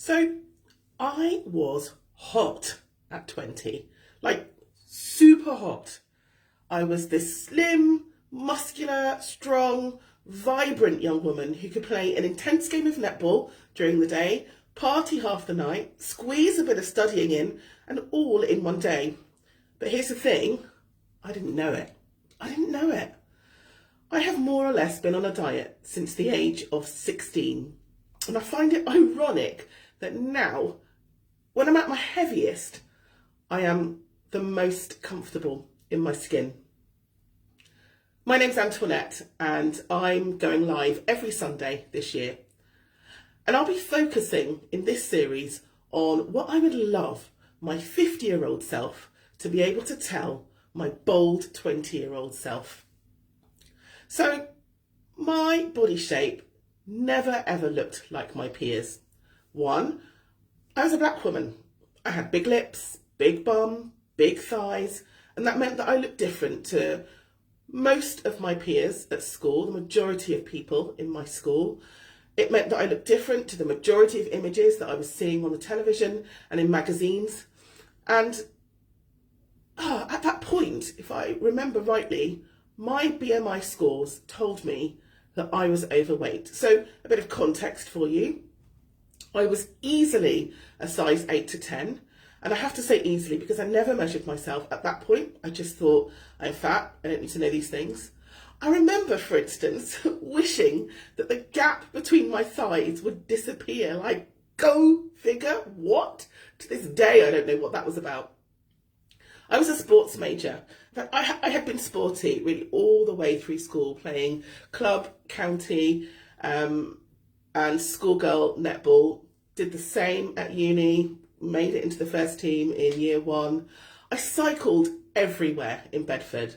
So I was hot at 20, like super hot. I was this slim, muscular, strong, vibrant young woman who could play an intense game of netball during the day, party half the night, squeeze a bit of studying in, and all in one day. But here's the thing, I didn't know it. I didn't know it. I have more or less been on a diet since the age of 16. And I find it ironic that now, when I'm at my heaviest, I am the most comfortable in my skin. My name's Antoinette and I'm going live every Sunday this year. And I'll be focusing in this series on what I would love my 50-year-old self to be able to tell my bold 20-year-old self. So my body shape never ever looked like my peers. One, I was a black woman. I had big lips, big bum, big thighs, and that meant that I looked different to most of my peers at school, the majority of people in my school. It meant that I looked different to the majority of images that I was seeing on the television and in magazines. And at that point, if I remember rightly, my BMI scores told me that I was overweight. So a bit of context for you. I was easily a size 8 to 10. And I have to say easily because I never measured myself at that point. I just thought, I'm fat, I don't need to know these things. I remember, for instance, wishing that the gap between my thighs would disappear. Like, go figure, what? To this day, I don't know what that was about. I was a sports major. In fact, I had been sporty really all the way through school, playing club, county, and schoolgirl netball. Did the same at uni, made it into the first team in year one. I cycled everywhere in Bedford.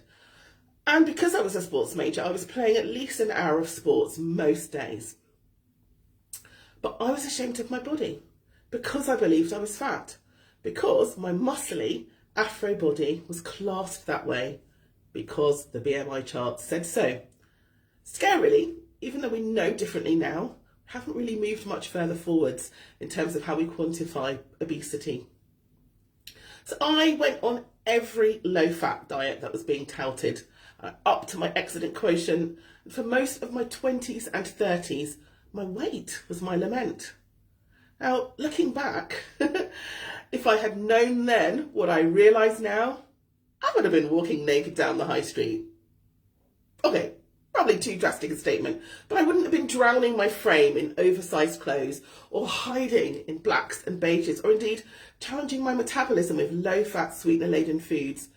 And because I was a sports major, I was playing at least an hour of sports most days. But I was ashamed of my body because I believed I was fat, because my muscly afro body was classed that way because the BMI chart said so. Scarily, even though we know differently now, haven't really moved much further forwards in terms of how we quantify obesity. So I went on every low-fat diet that was being touted, up to my excellent quotient. And for most of my 20s and 30s, my weight was my lament. Now, looking back, if I had known then what I realise now, I would have been walking naked down the high street. Okay, probably too drastic a statement, but I wouldn't have been drowning my frame in oversized clothes or hiding in blacks and beiges or indeed challenging my metabolism with low-fat, sweetener-laden foods.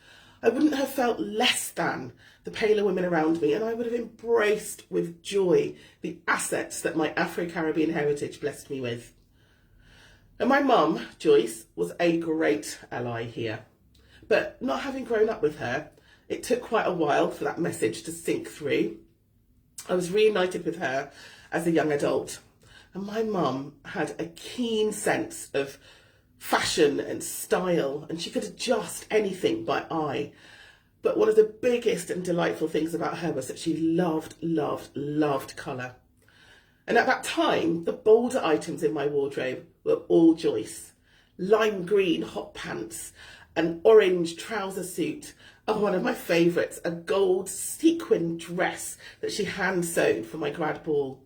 I wouldn't have felt less than the paler women around me, and I would have embraced with joy the assets that my Afro-Caribbean heritage blessed me with. And my mum, Joyce, was a great ally here. But not having grown up with her, it took quite a while for that message to sink through. I was reunited with her as a young adult, and my mum had a keen sense of fashion and style, and she could adjust anything by eye. But one of the biggest and delightful things about her was that she loved, loved, loved colour. And at that time, the bolder items in my wardrobe were all Joyce. Lime green hot pants, an orange trouser suit, and one of my favourites, a gold sequin dress that she hand sewed for my grad ball.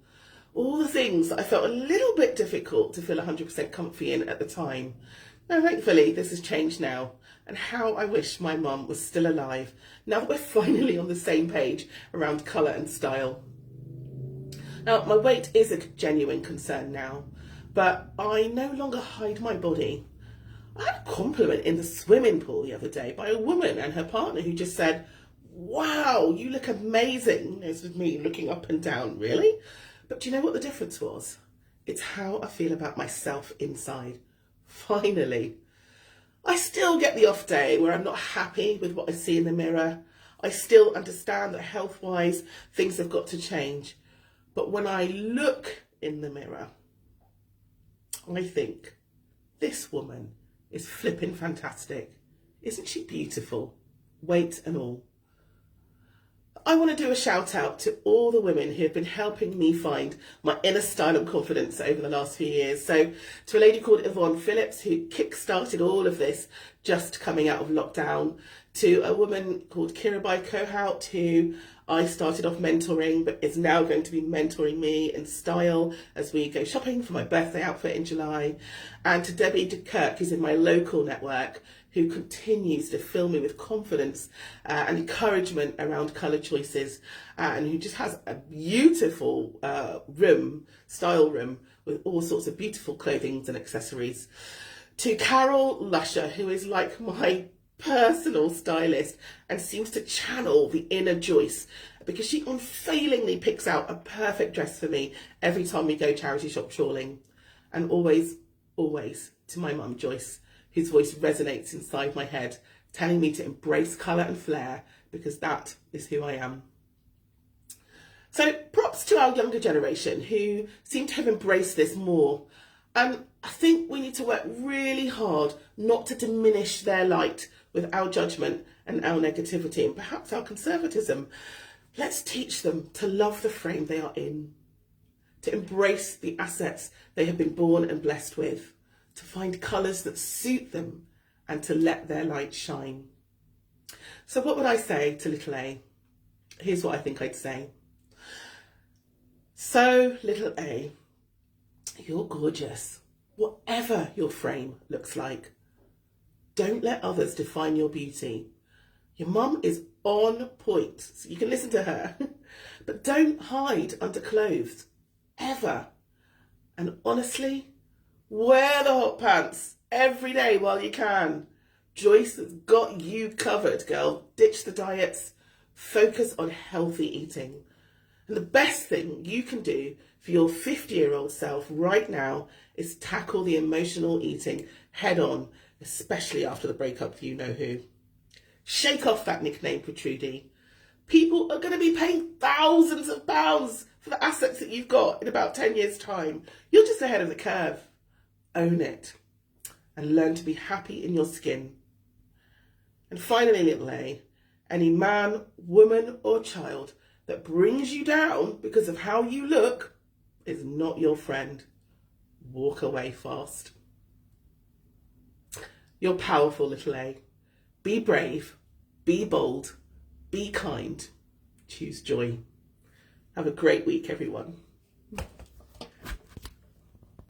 All the things that I felt a little bit difficult to feel 100% comfy in at the time. Now, thankfully, this has changed now, and how I wish my mum was still alive, now that we're finally on the same page around colour and style. Now, my weight is a genuine concern now, but I no longer hide my body. I had a compliment in the swimming pool the other day by a woman and her partner who just said, "Wow, you look amazing." This was me looking up and down, really? But do you know what the difference was? It's how I feel about myself inside. Finally. I still get the off day where I'm not happy with what I see in the mirror. I still understand that health-wise, things have got to change. But when I look in the mirror, I think, this woman is flipping fantastic. Isn't she beautiful? Weight and all. I want to do a shout out to all the women who have been helping me find my inner style and confidence over the last few years. So to a lady called Yvonne Phillips, who kick-started all of this just coming out of lockdown, to a woman called Kirabai Kohout, who I started off mentoring but is now going to be mentoring me in style as we go shopping for my birthday outfit in July, and to Debbie de Kirk, who's in my local network, who continues to fill me with confidence and encouragement around colour choices, and who just has a beautiful style room with all sorts of beautiful clothing and accessories. To Carol Lusher, who is like my personal stylist and seems to channel the inner Joyce, because she unfailingly picks out a perfect dress for me every time we go charity shop shawling. And always, always to my mum Joyce, whose voice resonates inside my head, telling me to embrace colour and flair, because that is who I am. So props to our younger generation who seem to have embraced this more. And I think we need to work really hard not to diminish their light with our judgment and our negativity and perhaps our conservatism. Let's teach them to love the frame they are in, to embrace the assets they have been born and blessed with, to find colours that suit them and to let their light shine. So what would I say to little A? Here's what I think I'd say. So little A, you're gorgeous, whatever your frame looks like. Don't let others define your beauty. Your mum is on point, so you can listen to her. But don't hide under clothes, ever. And honestly, wear the hot pants every day while you can. Joyce has got you covered, girl. Ditch the diets. Focus on healthy eating. And the best thing you can do for your 50-year-old self right now is tackle the emotional eating head on, especially after the breakup with you know who. Shake off that nickname protrudy. People are going to be paying thousands of pounds for the assets that you've got in about 10 years' time. You're just ahead of the curve. Own it and learn to be happy in your skin. And finally, little A, any man, woman or child that brings you down because of how you look is not your friend. Walk away fast. You're powerful, little A. Be brave, be bold, be kind. Choose joy. Have a great week, everyone.